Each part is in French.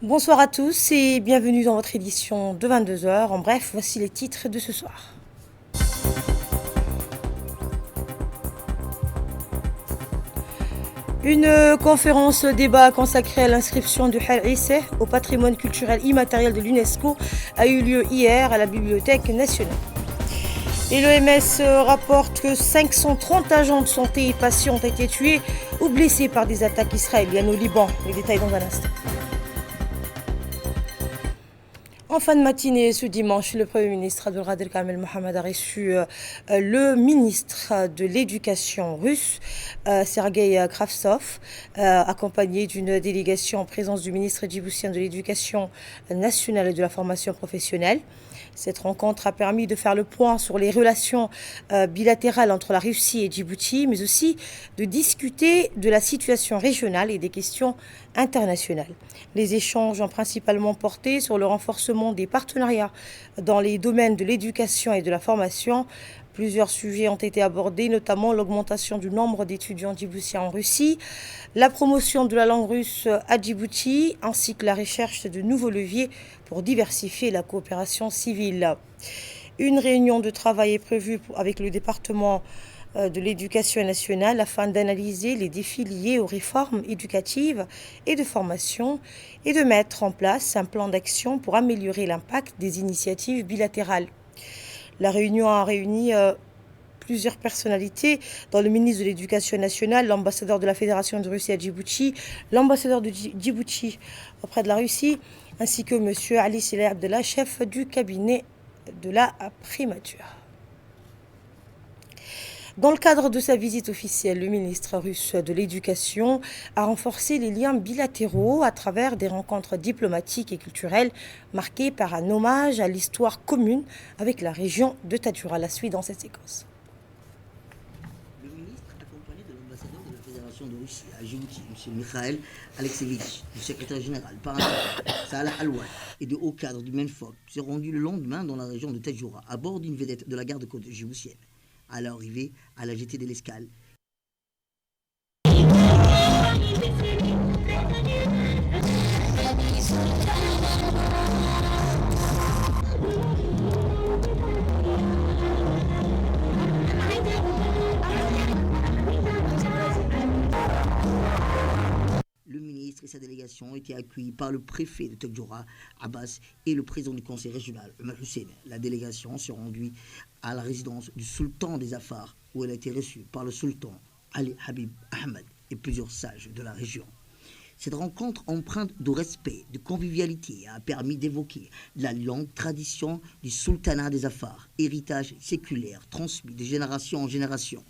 Bonsoir à tous et bienvenue dans votre édition de 22 heures. En bref, voici les titres de ce soir. Une conférence débat consacrée à l'inscription du Harisseh au patrimoine culturel immatériel de l'UNESCO a eu lieu hier à la Bibliothèque nationale. Et l'OMS rapporte que 530 agents de santé et patients ont été tués ou blessés par des attaques israéliennes au Liban. Les détails dans un instant. En fin de matinée, ce dimanche, le Premier ministre Abdulkader Kamel Mohamed a reçu le ministre de l'Éducation russe, Sergei Kravtsov, accompagné d'une délégation en présence du ministre djiboutien de l'Éducation nationale et de la formation professionnelle. Cette rencontre a permis de faire le point sur les relations bilatérales entre la Russie et Djibouti, mais aussi de discuter de la situation régionale et des questions internationales. Les échanges ont principalement porté sur le renforcement des partenariats dans les domaines de l'éducation et de la formation. Plusieurs sujets ont été abordés, notamment l'augmentation du nombre d'étudiants djiboutiens en Russie, la promotion de la langue russe à Djibouti, ainsi que la recherche de nouveaux leviers pour diversifier la coopération civile. Une réunion de travail est prévue avec le département de l'éducation nationale afin d'analyser les défis liés aux réformes éducatives et de formation et de mettre en place un plan d'action pour améliorer l'impact des initiatives bilatérales. La réunion a réuni plusieurs personnalités, dont le ministre de l'Éducation nationale, l'ambassadeur de la Fédération de Russie à Djibouti, l'ambassadeur de Djibouti auprès de la Russie, ainsi que M. Ali Sileh Abdallah, chef du cabinet de la primature. Dans le cadre de sa visite officielle, le ministre russe de l'Éducation a renforcé les liens bilatéraux à travers des rencontres diplomatiques et culturelles marquées par un hommage à l'histoire commune avec la région de Tadjoura. La suite dans cette séquence. Le ministre, accompagné de l'ambassadeur de la Fédération de Russie à Djibouti, M. Mikhail Alexeyevich, du secrétaire général par Salah Alouane et de hauts cadres du MENFOP, s'est rendu le lendemain dans la région de Tadjoura à bord d'une vedette de la garde-côte djiboutienne. À l'arrivée à la jetée de l'Escale, le ministre et sa délégation ont été accueillis par le préfet de Tadjoura, Abbas, et le président du conseil régional, Omar Hussein. La délégation s'est rendue à la résidence du sultan des Afars, où elle a été reçue par le sultan Ali Habib Ahmed et plusieurs sages de la région. Cette rencontre empreinte de respect, de convivialité, a permis d'évoquer la longue tradition du sultanat des Afars, héritage séculaire transmis de génération en génération.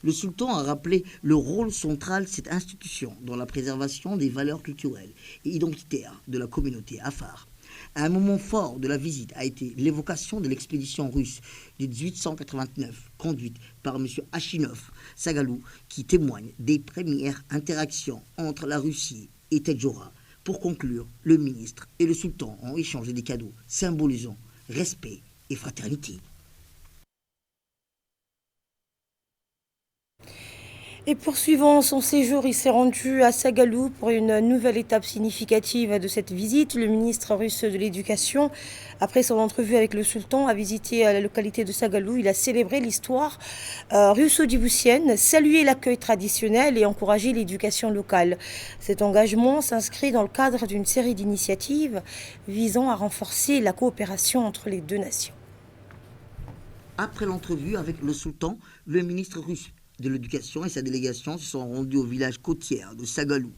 Le sultan a rappelé le rôle central de cette institution dans la préservation des valeurs culturelles et identitaires de la communauté afar. Un moment fort de la visite a été l'évocation de l'expédition russe de 1889, conduite par M. Achinov Sagalou, qui témoigne des premières interactions entre la Russie et Tadjoura. Pour conclure, le ministre et le sultan ont échangé des cadeaux symbolisant respect et fraternité. Et poursuivant son séjour, il s'est rendu à Sagalou pour une nouvelle étape significative de cette visite. Le ministre russe de l'Éducation, après son entrevue avec le sultan, a visité la localité de Sagalou. Il a célébré l'histoire russo-djiboutienne, salué l'accueil traditionnel et encouragé l'éducation locale. Cet engagement s'inscrit dans le cadre d'une série d'initiatives visant à renforcer la coopération entre les deux nations. Après l'entrevue avec le sultan, le ministre russe de l'Éducation et sa délégation se sont rendus au village côtier de Sagalou.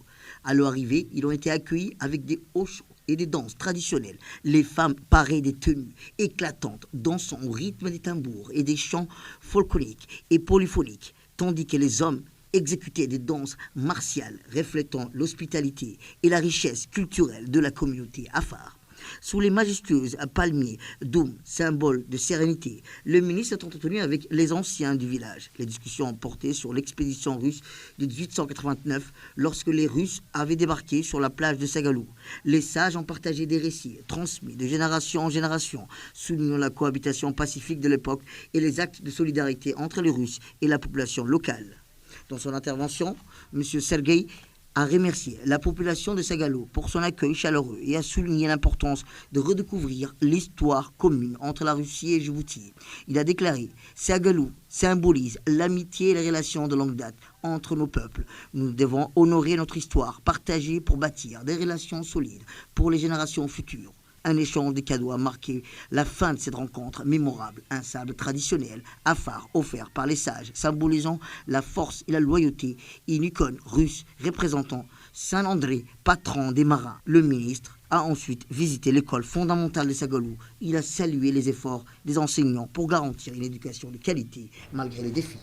À leur arrivée, ils ont été accueillis avec des hochos et des danses traditionnelles. Les femmes parées des tenues éclatantes, dansant au rythme des tambours et des chants folkloriques et polyphoniques, tandis que les hommes exécutaient des danses martiales reflétant l'hospitalité et la richesse culturelle de la communauté afar. Sous les majestueuses palmiers, dômes, symboles de sérénité, le ministre s'est entretenu avec les anciens du village. Les discussions ont porté sur l'expédition russe de 1889, lorsque les Russes avaient débarqué sur la plage de Sagalou. Les sages ont partagé des récits transmis de génération en génération, soulignant la cohabitation pacifique de l'époque et les actes de solidarité entre les Russes et la population locale. Dans son intervention, M. Sergei a remercié la population de Sagalo pour son accueil chaleureux et a souligné l'importance de redécouvrir l'histoire commune entre la Russie et Djibouti. Il a déclaré: Sagalo symbolise l'amitié et les relations de longue date entre nos peuples. Nous devons honorer notre histoire, partager pour bâtir des relations solides pour les générations futures. Un échange de cadeaux a marqué la fin de cette rencontre mémorable. Un sable traditionnel, Afar, offert par les sages, symbolisant la force et la loyauté, et une icône russe représentant Saint André, patron des marins. Le ministre a ensuite visité l'école fondamentale de Sagalou. Il a salué les efforts des enseignants pour garantir une éducation de qualité malgré les défis.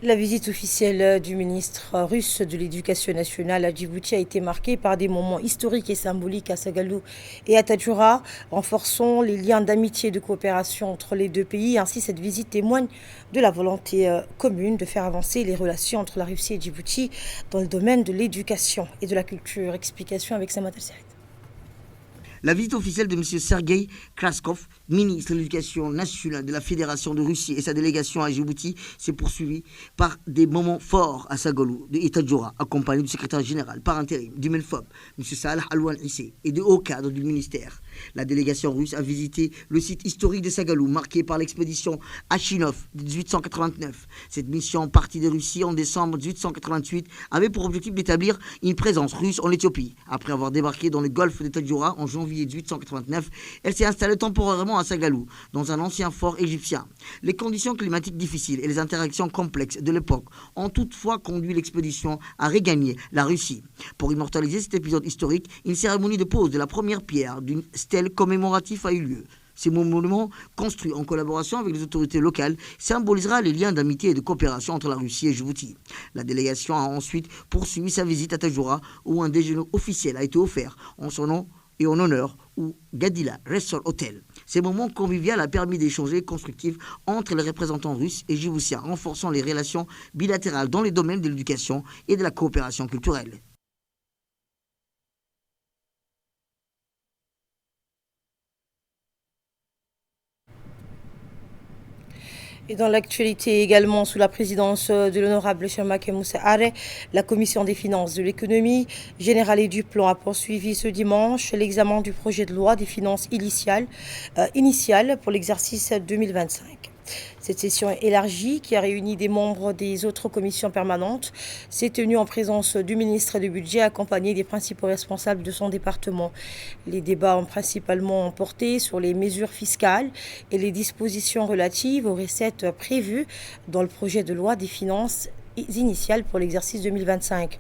La visite officielle du ministre russe de l'Éducation nationale à Djibouti a été marquée par des moments historiques et symboliques à Sagalou et à Tadjoura, renforçant les liens d'amitié et de coopération entre les deux pays. Ainsi, cette visite témoigne de la volonté commune de faire avancer les relations entre la Russie et Djibouti dans le domaine de l'éducation et de la culture. Explication avec Samad El-Saïd. La visite officielle de M. Sergei Kraskov, ministre de l'Éducation nationale de la Fédération de Russie, et sa délégation à Djibouti s'est poursuivie par des moments forts à Sagalou et Tadjoura, accompagné du secrétaire général par intérim du MENFOP, M. Salah Alouane Issé, et de hauts cadres du ministère. La délégation russe a visité le site historique de Sagalou, marqué par l'expédition Achinov de 1889. Cette mission, partie de Russie en décembre 1888, avait pour objectif d'établir une présence russe en Éthiopie. Après avoir débarqué dans le golfe de Tadjoura en janvier 1889, elle s'est installée temporairement à Sagalou, dans un ancien fort égyptien. Les conditions climatiques difficiles et les interactions complexes de l'époque ont toutefois conduit l'expédition à regagner la Russie. Pour immortaliser cet épisode historique, une cérémonie de pose de la première pierre d'une stèle commémorative a eu lieu. Ce monument, construit en collaboration avec les autorités locales, symbolisera les liens d'amitié et de coopération entre la Russie et Djibouti. La délégation a ensuite poursuivi sa visite à Tadjoura, où un déjeuner officiel a été offert en son nom et en honneur au Gadila Resort Hotel. Ces moments conviviaux a permis d'échanger constructifs entre les représentants russes et djiboutiens, renforçant les relations bilatérales dans les domaines de l'éducation et de la coopération culturelle. Et dans l'actualité également, sous la présidence de l'honorable Chamakh Moussa Aré, la commission des finances, de l'économie générale et du plan a poursuivi ce dimanche l'examen du projet de loi des finances initiales pour l'exercice 2025. Cette session élargie, qui a réuni des membres des autres commissions permanentes, s'est tenue en présence du ministre du Budget, accompagné des principaux responsables de son département. Les débats ont principalement porté sur les mesures fiscales et les dispositions relatives aux recettes prévues dans le projet de loi des finances initiales pour l'exercice 2025.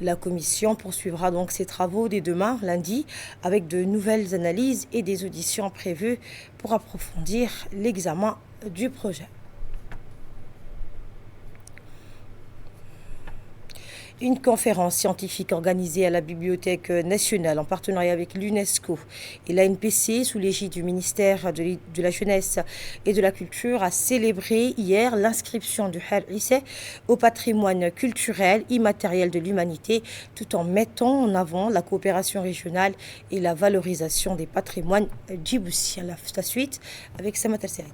La commission poursuivra donc ses travaux dès demain, lundi, avec de nouvelles analyses et des auditions prévues pour approfondir l'examen du projet. Une conférence scientifique organisée à la Bibliothèque nationale en partenariat avec l'UNESCO et l'ANPC sous l'égide du ministère de la Jeunesse et de la Culture a célébré hier l'inscription du Har-Issé au patrimoine culturel immatériel de l'humanité, tout en mettant en avant la coopération régionale et la valorisation des patrimoines djiboutiens. La suite avec Samat El-Saïd.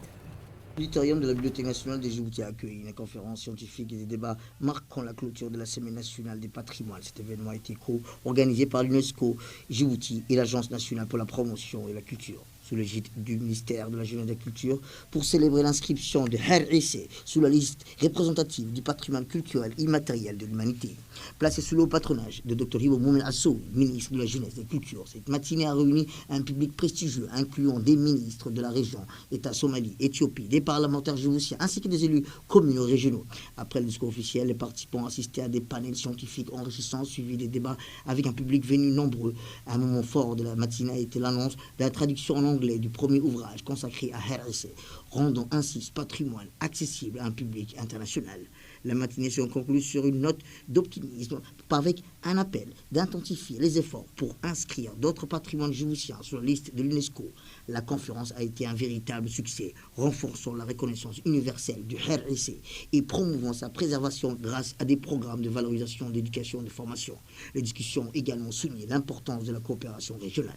L'auditorium de la Bibliothèque nationale de Djibouti a accueilli une conférence scientifique et des débats marquant la clôture de la Semaine nationale des patrimoines. Cet événement a été co-organisé par l'UNESCO, Djibouti et l'Agence nationale pour la promotion et la culture, sous l'égide du ministère de la Jeunesse et de la Culture, pour célébrer l'inscription de Har-Issé sous la liste représentative du patrimoine culturel immatériel de l'humanité. Placé sous le patronage de Dr Hibo Moumen Assou, ministre de la Jeunesse et de la Culture, cette matinée a réuni un public prestigieux, incluant des ministres de la région, État Somalie, Éthiopie, des parlementaires djiboutiens, ainsi que des élus communaux régionaux. Après le discours officiel, les participants assisté à des panels scientifiques enrichissants, suivis des débats avec un public venu nombreux. Un moment fort de la matinée a été l'annonce de la traduction en anglais du premier ouvrage consacré à Har-Issé, rendant ainsi ce patrimoine accessible à un public international. La matinée se conclut sur une note d'optimisme avec un appel d'intensifier les efforts pour inscrire d'autres patrimoines djiboutiens sur la liste de l'UNESCO. La conférence a été un véritable succès, renforçant la reconnaissance universelle du Har-Issé et promouvant sa préservation grâce à des programmes de valorisation, d'éducation et de formation. Les discussions ont également souligné l'importance de la coopération régionale.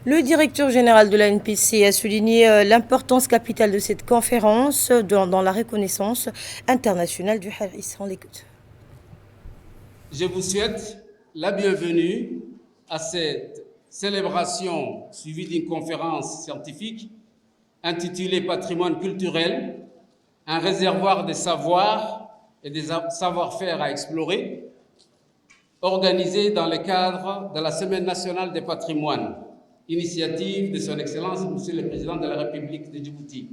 Le directeur général de l'ANPC a souligné l'importance capitale de cette conférence dans la reconnaissance internationale du Harris. On l'écoute. Je vous souhaite la bienvenue à cette célébration suivie d'une conférence scientifique intitulée Patrimoine culturel, un réservoir des savoirs et des savoir-faire à explorer, organisée dans le cadre de la Semaine nationale des patrimoines, initiative de son Excellence Monsieur le Président de la République de Djibouti.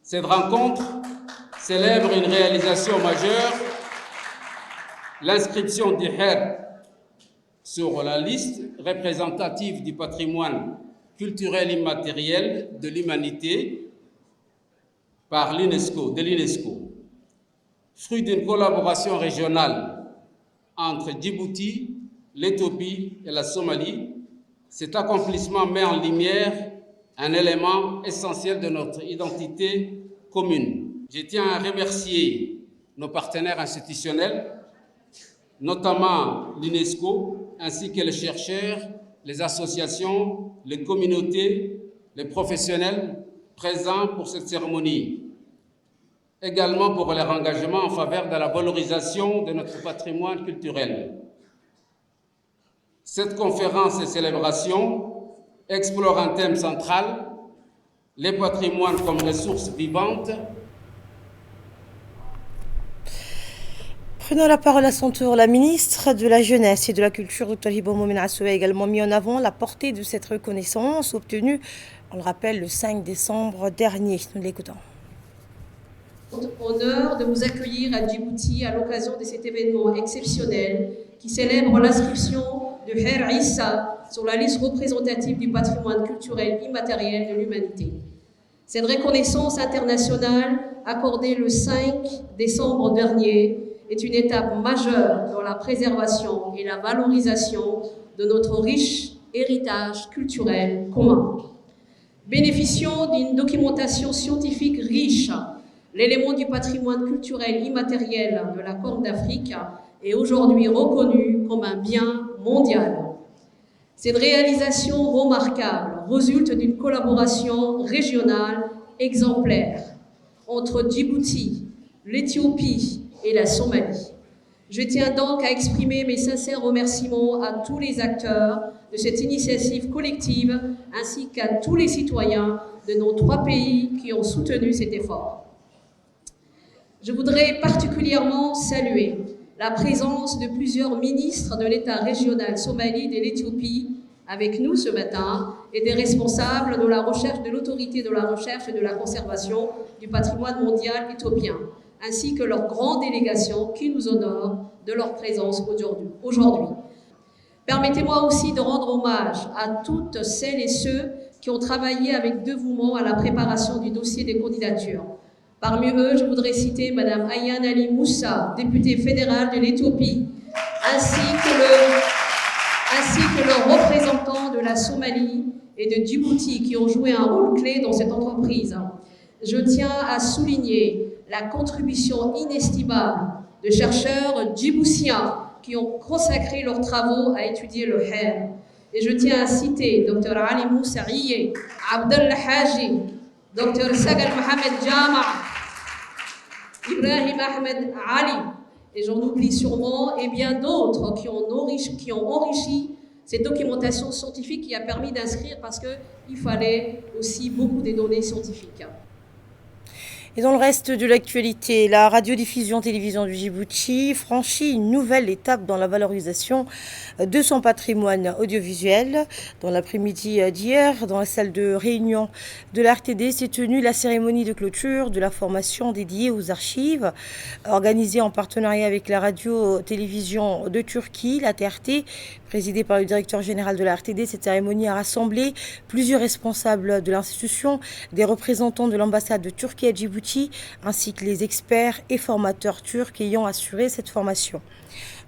Cette rencontre célèbre une réalisation majeure, l'inscription du HER sur la liste représentative du patrimoine culturel immatériel de l'humanité par l'UNESCO, fruit d'une collaboration régionale entre Djibouti, l'Éthiopie et la Somalie. Cet accomplissement met en lumière un élément essentiel de notre identité commune. Je tiens à remercier nos partenaires institutionnels, notamment l'UNESCO, ainsi que les chercheurs, les associations, les communautés, les professionnels présents pour cette cérémonie. Également pour leur engagement en faveur de la valorisation de notre patrimoine culturel. Cette conférence et célébration explore un thème central, les patrimoines comme ressources vivantes. Prenant la parole à son tour, la ministre de la Jeunesse et de la Culture, Dr Hibo Momen Assou, a également mis en avant la portée de cette reconnaissance obtenue, on le rappelle, le 5 décembre dernier. Nous l'écoutons. Honneur de vous accueillir à Djibouti à l'occasion de cet événement exceptionnel qui célèbre l'inscription de Her Issa sur la liste représentative du patrimoine culturel immatériel de l'humanité. Cette reconnaissance internationale accordée le 5 décembre dernier est une étape majeure dans la préservation et la valorisation de notre riche héritage culturel commun. Bénéficiant d'une documentation scientifique riche, l'élément du patrimoine culturel immatériel de la Corne d'Afrique est aujourd'hui reconnu comme un bien mondial. Cette réalisation remarquable résulte d'une collaboration régionale exemplaire entre Djibouti, l'Éthiopie et la Somalie. Je tiens donc à exprimer mes sincères remerciements à tous les acteurs de cette initiative collective ainsi qu'à tous les citoyens de nos trois pays qui ont soutenu cet effort. Je voudrais particulièrement saluer la présence de plusieurs ministres de l'État régional Somalie et de l'Éthiopie avec nous ce matin et des responsables de la recherche de l'autorité de la recherche et de la conservation du patrimoine mondial éthiopien, ainsi que leur grande délégation qui nous honore de leur présence aujourd'hui. Permettez-moi aussi de rendre hommage à toutes celles et ceux qui ont travaillé avec dévouement à la préparation du dossier des candidatures. Parmi eux, je voudrais citer Mme Ayane Ali Moussa, députée fédérale de l'Éthiopie, ainsi que leurs représentants de la Somalie et de Djibouti qui ont joué un rôle clé dans cette entreprise. Je tiens à souligner la contribution inestimable de chercheurs djiboutiens qui ont consacré leurs travaux à étudier le HER. Et je tiens à citer Dr Ali Moussaïe, Abdel Haji, Dr Sagal Mohamed Jama, Ibrahim Ahmed Ali, et j'en oublie sûrement, et bien d'autres qui ont enrichi cette documentation scientifique qui a permis d'inscrire parce qu'il fallait aussi beaucoup de données scientifiques. Et dans le reste de l'actualité, la radiodiffusion-télévision du Djibouti franchit une nouvelle étape dans la valorisation de son patrimoine audiovisuel. Dans l'après-midi d'hier, dans la salle de réunion de la RTD, s'est tenue la cérémonie de clôture de la formation dédiée aux archives, organisée en partenariat avec la radio-télévision de Turquie, la TRT, présidée par le directeur général de la RTD. Cette cérémonie a rassemblé plusieurs responsables de l'institution, des représentants de l'ambassade de Turquie à Djibouti, ainsi que les experts et formateurs turcs ayant assuré cette formation.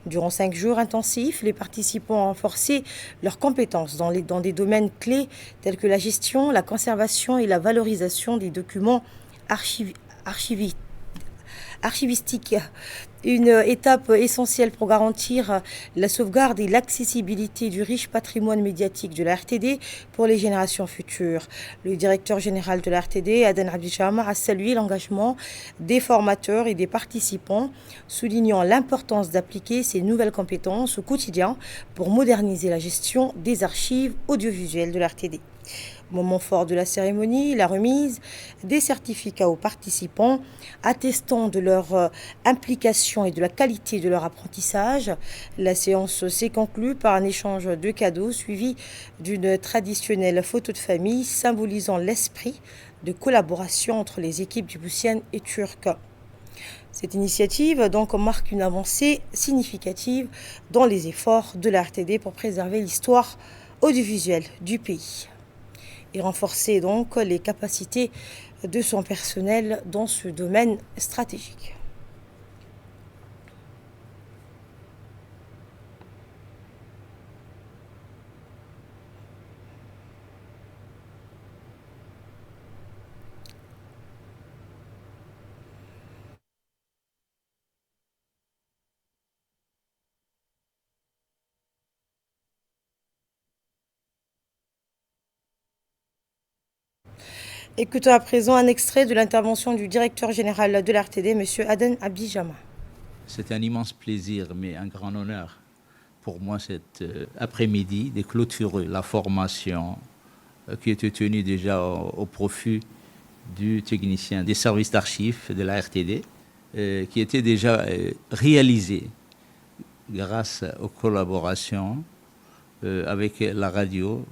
Durant 5 jours intensifs, les participants ont renforcé leurs compétences dans des domaines clés tels que la gestion, la conservation et la valorisation des documents archiviques archivistique. Une étape essentielle pour garantir la sauvegarde et l'accessibilité du riche patrimoine médiatique de la RTD pour les générations futures. Le directeur général de la RTD, Aden Abdijama, a salué l'engagement des formateurs et des participants, soulignant l'importance d'appliquer ces nouvelles compétences au quotidien pour moderniser la gestion des archives audiovisuelles de la RTD. Moment fort de la cérémonie, la remise des certificats aux participants attestant de leur implication et de la qualité de leur apprentissage. La séance s'est conclue par un échange de cadeaux suivi d'une traditionnelle photo de famille symbolisant l'esprit de collaboration entre les équipes djiboutiennes et turques. Cette initiative donc marque une avancée significative dans les efforts de la RTD pour préserver l'histoire audiovisuelle du pays et renforcer donc les capacités de son personnel dans ce domaine stratégique. Écoutons à présent un extrait de l'intervention du directeur général de l'RTD, M. Aden Abdijama. C'est un immense plaisir, mais un grand honneur pour moi cet après-midi de clôturer la formation qui était tenue déjà au profit du technicien des services d'archives de la RTD, qui était déjà réalisée grâce aux collaborations avec la radio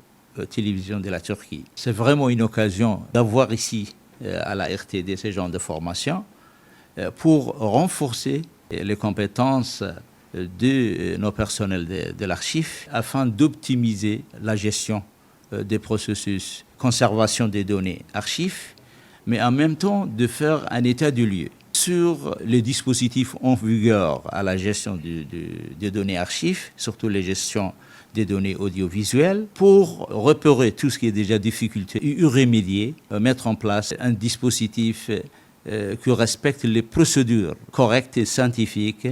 télévision de la Turquie. C'est vraiment une occasion d'avoir ici à la RTD ce genre de formation pour renforcer les compétences de nos personnels de l'archive afin d'optimiser la gestion des processus, conservation des données archives, mais en même temps de faire un état de lieu sur les dispositifs en vigueur à la gestion des données archives, surtout les gestions des données audiovisuelles, pour repérer tout ce qui est déjà difficulté et y remédier, mettre en place un dispositif qui respecte les procédures correctes et scientifiques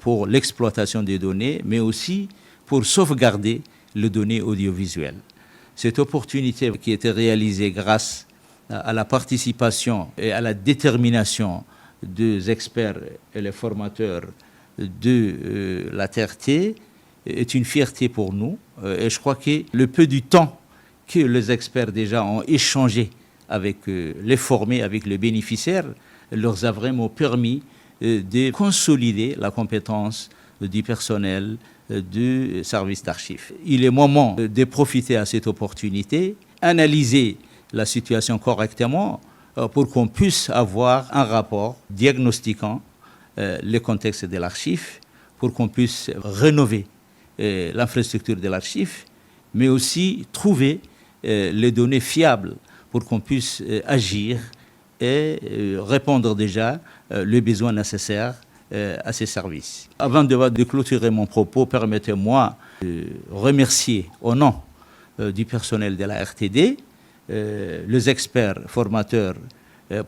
pour l'exploitation des données, mais aussi pour sauvegarder les données audiovisuelles. Cette opportunité qui a été réalisée grâce à la participation et à la détermination des experts et les formateurs de la TRT est une fierté pour nous. Et je crois que le peu du temps que les experts déjà ont échangé avec les formés, avec les bénéficiaires, leur a vraiment permis de consolider la compétence du personnel du service d'archives. Il est moment de profiter à cette opportunité, analyser la situation correctement pour qu'on puisse avoir un rapport diagnostiquant le contexte de l'archive, pour qu'on puisse rénover l'infrastructure de l'archive, mais aussi trouver les données fiables pour qu'on puisse agir et répondre déjà les besoins nécessaires à ces services. Avant de clôturer mon propos, permettez-moi de remercier au nom du personnel de la RTD les experts formateurs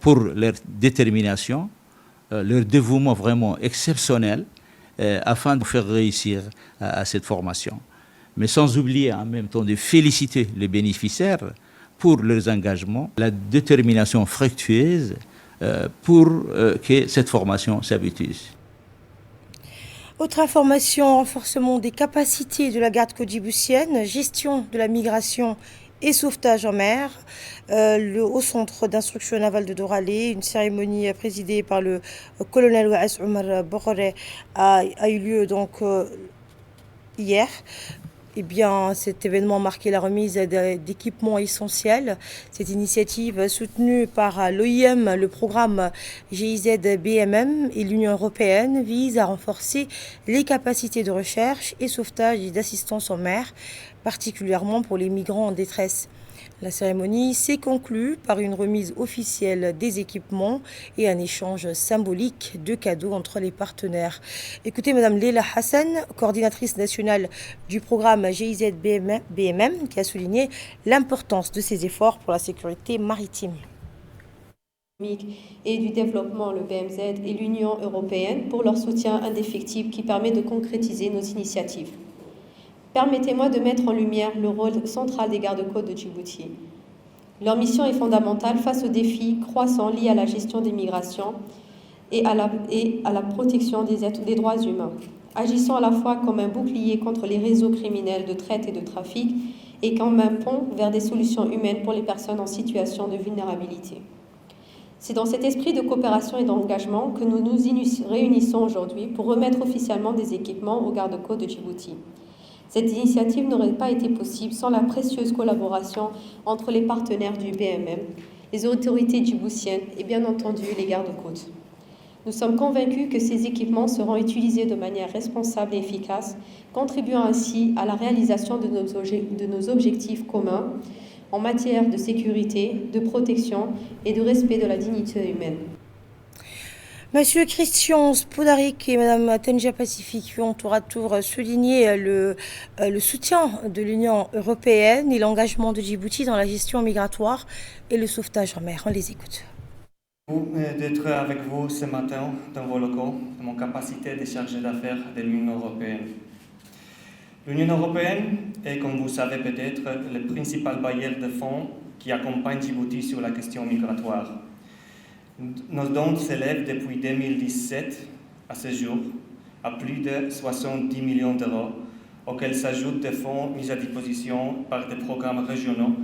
pour leur détermination, leur dévouement vraiment exceptionnel afin de faire réussir à cette formation. Mais sans oublier en même temps de féliciter les bénéficiaires pour leurs engagements, la détermination fructueuse pour que cette formation s'aboutisse. Autre information, renforcement des capacités de la garde côte djiboutienne, gestion de la migration et sauvetage en mer. Au centre d'instruction navale de Doralé, une cérémonie présidée par le colonel Ouass Omar Bokhoré a eu lieu donc hier. Eh bien, cet événement marquait la remise d'équipements essentiels. Cette initiative soutenue par l'OIM, le programme GIZ-BMM et l'Union européenne vise à renforcer les capacités de recherche et sauvetage et d'assistance en mer, particulièrement pour les migrants en détresse. La cérémonie s'est conclue par une remise officielle des équipements et un échange symbolique de cadeaux entre les partenaires. Écoutez Madame Leila Hassan, coordinatrice nationale du programme GIZ-BMM, qui a souligné l'importance de ces efforts pour la sécurité maritime. et du développement, le BMZ, et l'Union européenne pour leur soutien indéfectible qui permet de concrétiser nos initiatives. Permettez-moi de mettre en lumière le rôle central des gardes-côtes de Djibouti. Leur mission est fondamentale face aux défis croissants liés à la gestion des migrations et à la protection des droits humains, agissant à la fois comme un bouclier contre les réseaux criminels de traite et de trafic et comme un pont vers des solutions humaines pour les personnes en situation de vulnérabilité. C'est dans cet esprit de coopération et d'engagement que nous nous réunissons aujourd'hui pour remettre officiellement des équipements aux gardes-côtes de Djibouti. Cette initiative n'aurait pas été possible sans la précieuse collaboration entre les partenaires du BMM, les autorités djiboutiennes et bien entendu les gardes-côtes. Nous sommes convaincus que ces équipements seront utilisés de manière responsable et efficace, contribuant ainsi à la réalisation de nos objectifs communs en matière de sécurité, de protection et de respect de la dignité humaine. Monsieur Christian Spoudarik et Madame Tenja Pacifique ont tour à tour souligné le soutien de l'Union européenne et l'engagement de Djibouti dans la gestion migratoire et le sauvetage en mer. On les écoute. D'être avec vous ce matin dans vos locaux, dans mon capacité de chargé d'affaires de l'Union européenne. L'Union européenne est, comme vous savez peut-être, le principal bailleur de fonds qui accompagne Djibouti sur la question migratoire. Nos dons s'élèvent depuis 2017 à ce jour à plus de 70 millions d'euros, auxquels s'ajoutent des fonds mis à disposition par des programmes régionaux,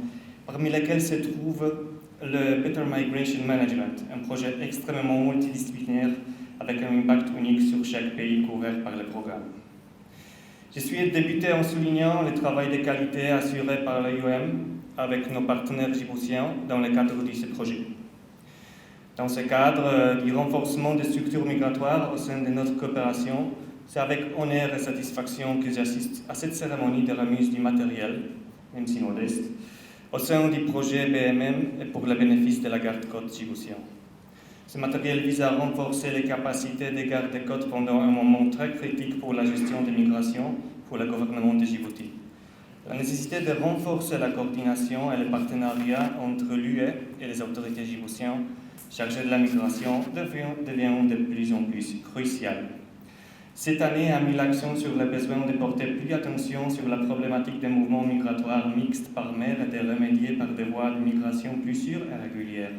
parmi lesquels se trouve le Better Migration Management, un projet extrêmement multidisciplinaire avec un impact unique sur chaque pays couvert par le programme. Je suis débuté en soulignant le travail de qualité assuré par l'AIOM avec nos partenaires djiboutiens dans le cadre de ce projet. Dans ce cadre du renforcement des structures migratoires au sein de notre coopération, c'est avec honneur et satisfaction que j'assiste à cette cérémonie de remise du matériel, même si modeste, au sein du projet BMM et pour le bénéfice de la garde-côte djiboutienne. Ce matériel vise à renforcer les capacités des gardes-côtes pendant un moment très critique pour la gestion des migrations pour le gouvernement de Djibouti. La nécessité de renforcer la coordination et le partenariat entre l'UE et les autorités djiboutiennes chargées de la migration devient de plus en plus cruciale. Cette année a mis l'accent sur le besoin de porter plus attention sur la problématique des mouvements migratoires mixtes par mer et de remédier par des voies de migration plus sûres et régulières.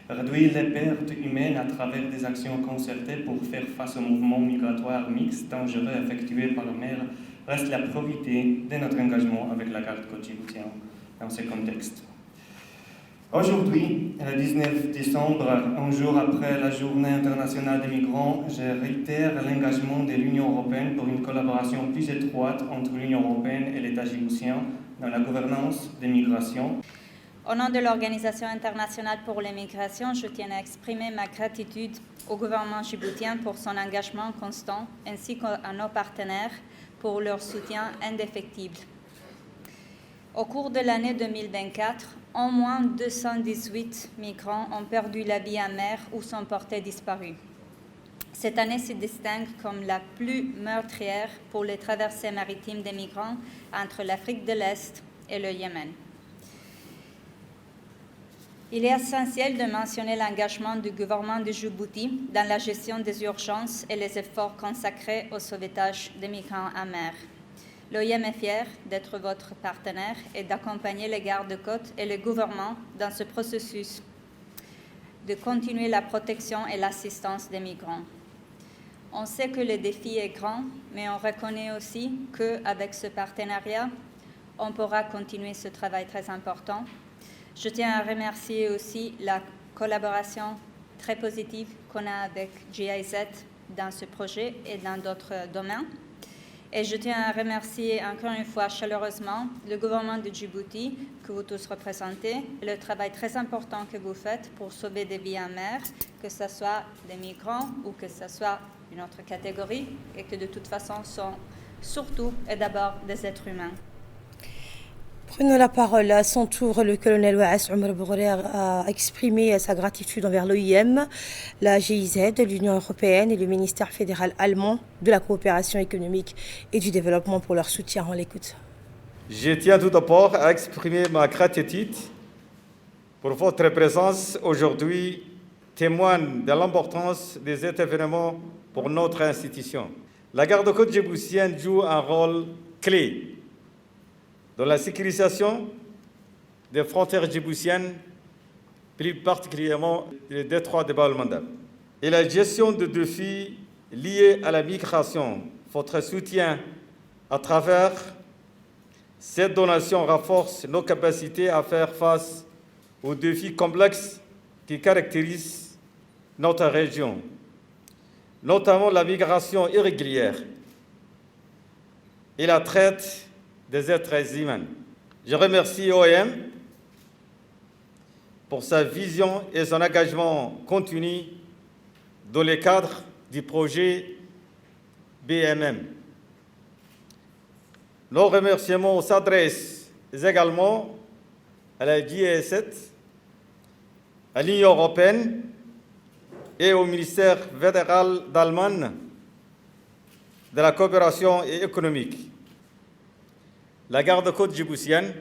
Réduire les pertes humaines à travers des actions concertées pour faire face aux mouvements migratoires mixtes dangereux effectués par mer reste la probité de notre engagement avec la garde-côte djiboutienne dans ce contexte. Aujourd'hui, le 19 décembre, un jour après la Journée internationale des migrants, je réitère l'engagement de l'Union européenne pour une collaboration plus étroite entre l'Union européenne et l'État djiboutien dans la gouvernance des migrations. Au nom de l'Organisation internationale pour les migrations, je tiens à exprimer ma gratitude au gouvernement djiboutien pour son engagement constant, ainsi qu'à nos partenaires pour leur soutien indéfectible. Au cours de l'année 2024, au moins 218 migrants ont perdu la vie en mer ou sont portés disparus. Cette année se distingue comme la plus meurtrière pour les traversées maritimes des migrants entre l'Afrique de l'Est et le Yémen. Il est essentiel de mentionner l'engagement du gouvernement de Djibouti dans la gestion des urgences et les efforts consacrés au sauvetage des migrants en mer. L'OIM est fier d'être votre partenaire et d'accompagner les gardes-côtes et le gouvernement dans ce processus de continuer la protection et l'assistance des migrants. On sait que le défi est grand, mais on reconnaît aussi qu'avec ce partenariat, on pourra continuer ce travail très important. Je tiens à remercier aussi la collaboration très positive qu'on a avec GIZ dans ce projet et dans d'autres domaines. Et je tiens à remercier encore une fois chaleureusement le gouvernement de Djibouti que vous tous représentez et le travail très important que vous faites pour sauver des vies en mer, que ce soit des migrants ou que ce soit une autre catégorie et que de toute façon sont surtout et d'abord des êtres humains. Prenons la parole à son tour. Le colonel Waas Omar Bougourer a exprimé sa gratitude envers l'OIM, la GIZ, l'Union européenne et le ministère fédéral allemand de la coopération économique et du développement pour leur soutien. On l'écoute. Je tiens tout d'abord à exprimer ma gratitude pour votre présence aujourd'hui témoigne de l'importance de cet événement pour notre institution. La garde-côte djiboutienne joue un rôle clé dans la sécurisation des frontières djiboutiennes, plus particulièrement le détroit de Bab el-Mandeb, et la gestion de défis liés à la migration. Votre soutien à travers cette donation renforce nos capacités à faire face aux défis complexes qui caractérisent notre région, notamment la migration irrégulière et la traite des êtres humains. Je remercie l'OIM pour sa vision et son engagement continu dans le cadre du projet BMM. Nos remerciements s'adressent également à la G7, à l'Union européenne et au ministère fédéral d'Allemagne de la coopération économique. La garde-côte djiboutienne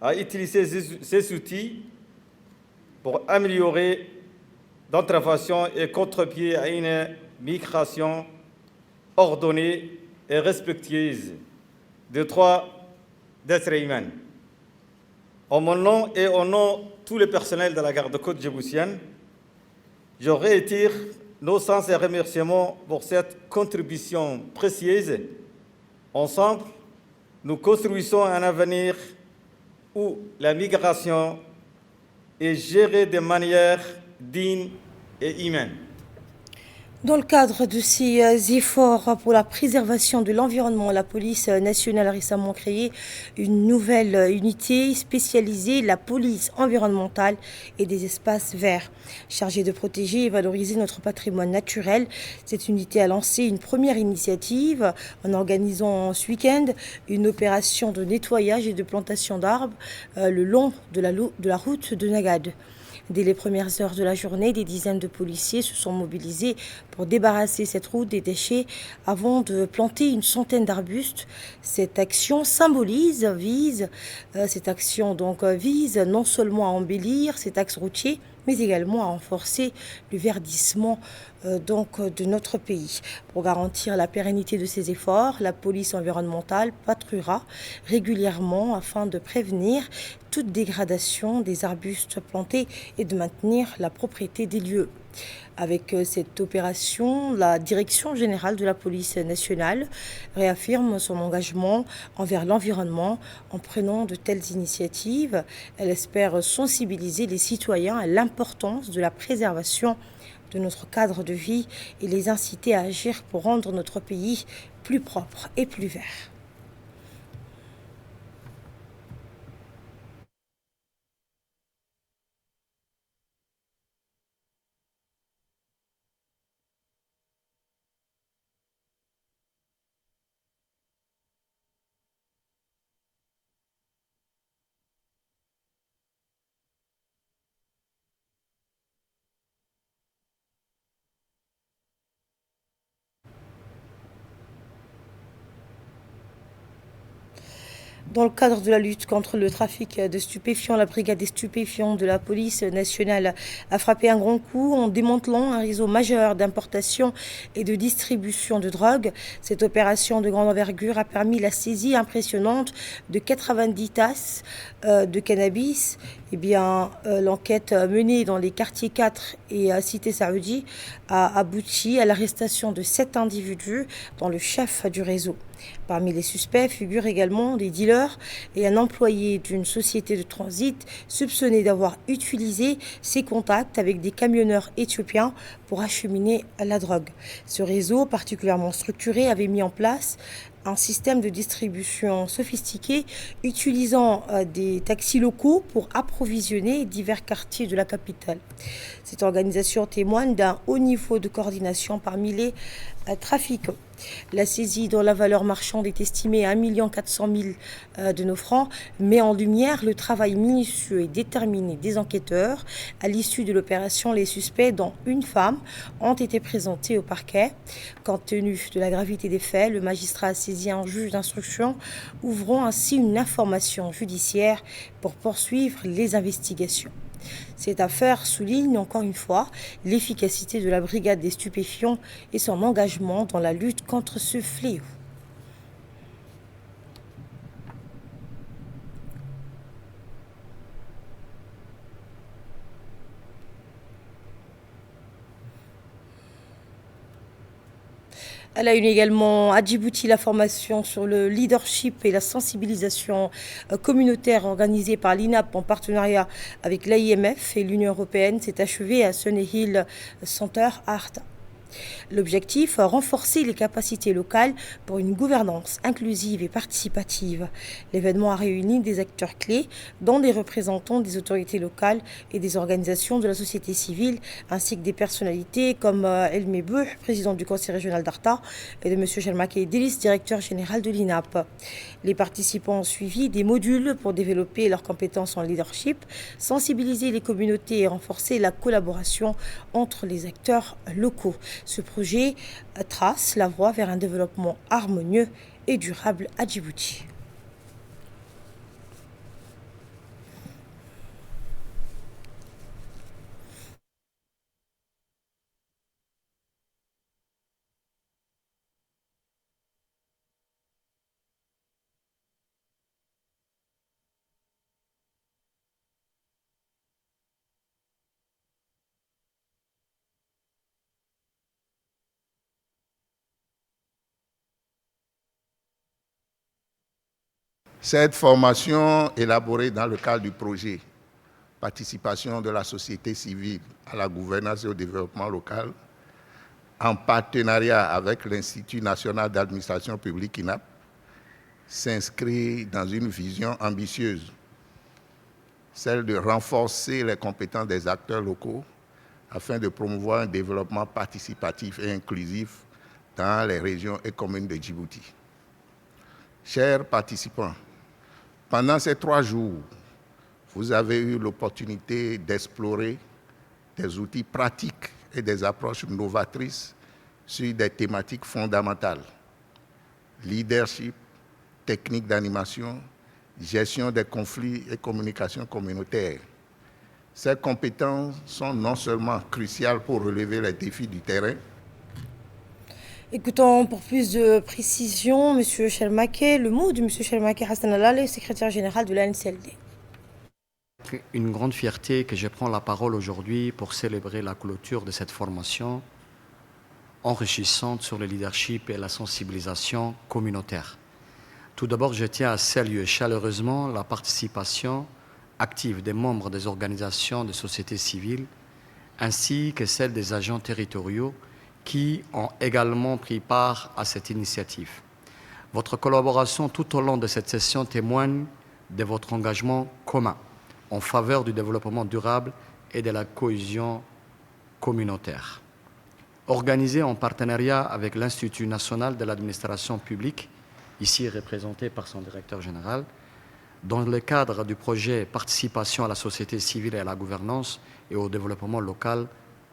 a utilisé ces outils pour améliorer l'intervention et contribuer à une migration ordonnée et respectueuse des droits d'êtres humains. En mon nom et au nom de tout le personnel de la garde-côte djiboutienne, je réitère nos sincères remerciements pour cette contribution précieuse. Ensemble, nous construisons un avenir où la migration est gérée de manière digne et humaine. Dans le cadre de ces efforts pour la préservation de l'environnement, la police nationale a récemment créé une nouvelle unité spécialisée, la police environnementale et des espaces verts. Chargée de protéger et valoriser notre patrimoine naturel, cette unité a lancé une première initiative en organisant ce week-end une opération de nettoyage et de plantation d'arbres le long de la route de Nagad. Dès les premières heures de la journée, des dizaines de policiers se sont mobilisés pour débarrasser cette route des déchets avant de planter une centaine d'arbustes. Cette action vise non seulement à embellir cet axe routier, mais également à renforcer le verdissement de notre pays. Pour garantir la pérennité de ces efforts, la police environnementale patrouillera régulièrement afin de prévenir toute dégradation des arbustes plantés et de maintenir la propriété des lieux. Avec cette opération, la Direction générale de la police nationale réaffirme son engagement envers l'environnement en prenant de telles initiatives. Elle espère sensibiliser les citoyens à l'importance de la préservation de notre cadre de vie et les inciter à agir pour rendre notre pays plus propre et plus vert. Dans le cadre de la lutte contre le trafic de stupéfiants, la brigade des stupéfiants de la police nationale a frappé un grand coup en démantelant un réseau majeur d'importation et de distribution de drogue. Cette opération de grande envergure a permis la saisie impressionnante de 90 tasses de cannabis. L'enquête menée dans les quartiers 4 et à Cité Saoudi a abouti à l'arrestation de 7 individus, dont le chef du réseau. Parmi les suspects figurent également des dealers et un employé d'une société de transit soupçonné d'avoir utilisé ses contacts avec des camionneurs éthiopiens pour acheminer la drogue. Ce réseau particulièrement structuré avait mis en place un système de distribution sophistiqué utilisant des taxis locaux pour approvisionner divers quartiers de la capitale. Cette organisation témoigne d'un haut niveau de coordination parmi les trafiquants. La saisie dont la valeur marchande est estimée à 1 400 000 de nos francs met en lumière le travail minutieux et déterminé des enquêteurs. À l'issue de l'opération, les suspects, dont une femme, ont été présentés au parquet. Compte tenu de la gravité des faits, le magistrat a saisi un juge d'instruction, ouvrant ainsi une information judiciaire pour poursuivre les investigations. Cette affaire souligne encore une fois l'efficacité de la brigade des stupéfiants et son engagement dans la lutte contre ce fléau. Elle a eu également à Djibouti la formation sur le leadership et la sensibilisation communautaire organisée par l'INAP en partenariat avec l'AIMF et l'Union européenne s'est achevée à Sunny Hill Center à Arta. L'objectif, renforcer les capacités locales pour une gouvernance inclusive et participative. L'événement a réuni des acteurs clés, dont des représentants des autorités locales et des organisations de la société civile, ainsi que des personnalités comme El Mebouh, président du conseil régional d'Arta, et de M. Chelmak Idriss, directeur général de l'INAP. Les participants ont suivi des modules pour développer leurs compétences en leadership, sensibiliser les communautés et renforcer la collaboration entre les acteurs locaux. Ce projet trace la voie vers un développement harmonieux et durable à Djibouti. Cette formation, élaborée dans le cadre du projet Participation de la société civile à la gouvernance et au développement local, en partenariat avec l'Institut national d'administration publique INAP, s'inscrit dans une vision ambitieuse, celle de renforcer les compétences des acteurs locaux afin de promouvoir un développement participatif et inclusif dans les régions et communes de Djibouti. Chers participants, pendant ces 3 jours, vous avez eu l'opportunité d'explorer des outils pratiques et des approches novatrices sur des thématiques fondamentales: leadership, technique d'animation, gestion des conflits et communication communautaire. Ces compétences sont non seulement cruciales pour relever les défis du terrain. Écoutons pour plus de précision M. Chelmak, le mot de M. Chelmak Hassan Alale, secrétaire général de l'ANCLD. Une grande fierté que je prends la parole aujourd'hui pour célébrer la clôture de cette formation enrichissante sur le leadership et la sensibilisation communautaire. Tout d'abord, je tiens à saluer chaleureusement la participation active des membres des organisations de société civile ainsi que celle des agents territoriaux qui ont également pris part à cette initiative. Votre collaboration tout au long de cette session témoigne de votre engagement commun en faveur du développement durable et de la cohésion communautaire. Organisé en partenariat avec l'Institut national de l'administration publique, ici représenté par son directeur général, dans le cadre du projet Participation à la société civile et à la gouvernance et au développement local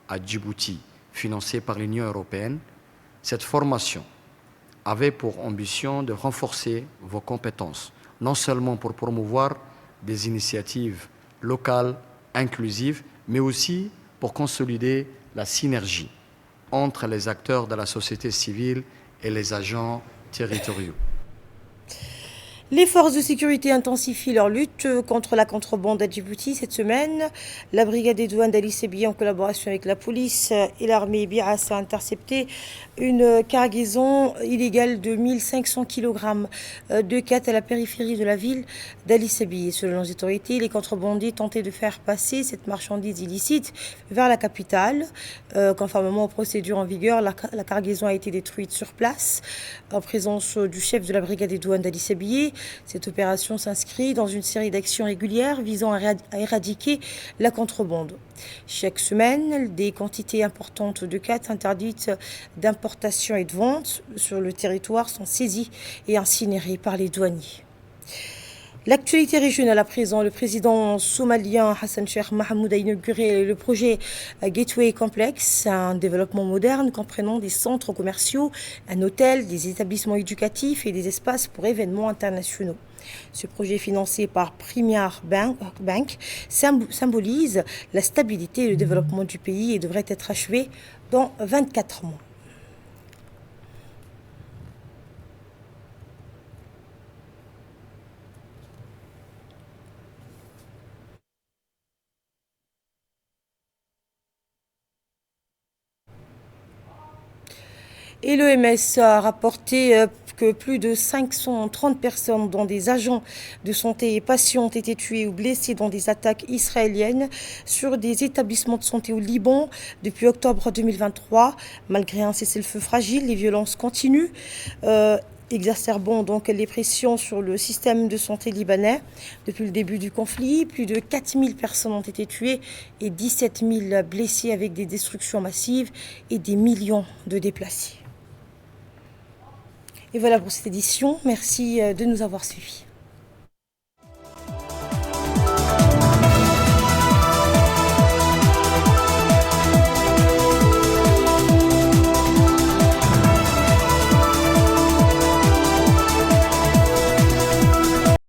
à Djibouti, financé par l'Union européenne, cette formation avait pour ambition de renforcer vos compétences, non seulement pour promouvoir des initiatives locales inclusives, mais aussi pour consolider la synergie entre les acteurs de la société civile et les agents territoriaux. Les forces de sécurité intensifient leur lutte contre la contrebande à Djibouti cette semaine. La brigade des douanes d'Ali Sebi, en collaboration avec la police et l'armée BIAS, a intercepté une cargaison illégale de 1500 kg de khat à la périphérie de la ville d'Ali Sebi. Selon les autorités, les contrebandiers tentaient de faire passer cette marchandise illicite vers la capitale. Conformément aux procédures en vigueur, la cargaison a été détruite sur place en présence du chef de la brigade des douanes d'Ali Sebi. Cette opération s'inscrit dans une série d'actions régulières visant à éradiquer la contrebande. Chaque semaine, des quantités importantes de khat interdites d'importation et de vente sur le territoire sont saisies et incinérées par les douaniers. L'actualité régionale à présent, le président somalien Hassan Sheikh Mohamud a inauguré le projet Gateway Complex, un développement moderne comprenant des centres commerciaux, un hôtel, des établissements éducatifs et des espaces pour événements internationaux. Ce projet financé par Premier Bank symbolise la stabilité et le développement du pays et devrait être achevé dans 24 mois. Et l'OMS a rapporté que plus de 530 personnes, dont des agents de santé et patients, ont été tués ou blessés dans des attaques israéliennes sur des établissements de santé au Liban depuis octobre 2023. Malgré un cessez-le-feu fragile, les violences continuent, exacerbant donc les pressions sur le système de santé libanais. Depuis le début du conflit, plus de 4000 personnes ont été tuées et 17 000 blessées avec des destructions massives et des millions de déplacés. Et voilà pour cette édition. Merci de nous avoir suivis.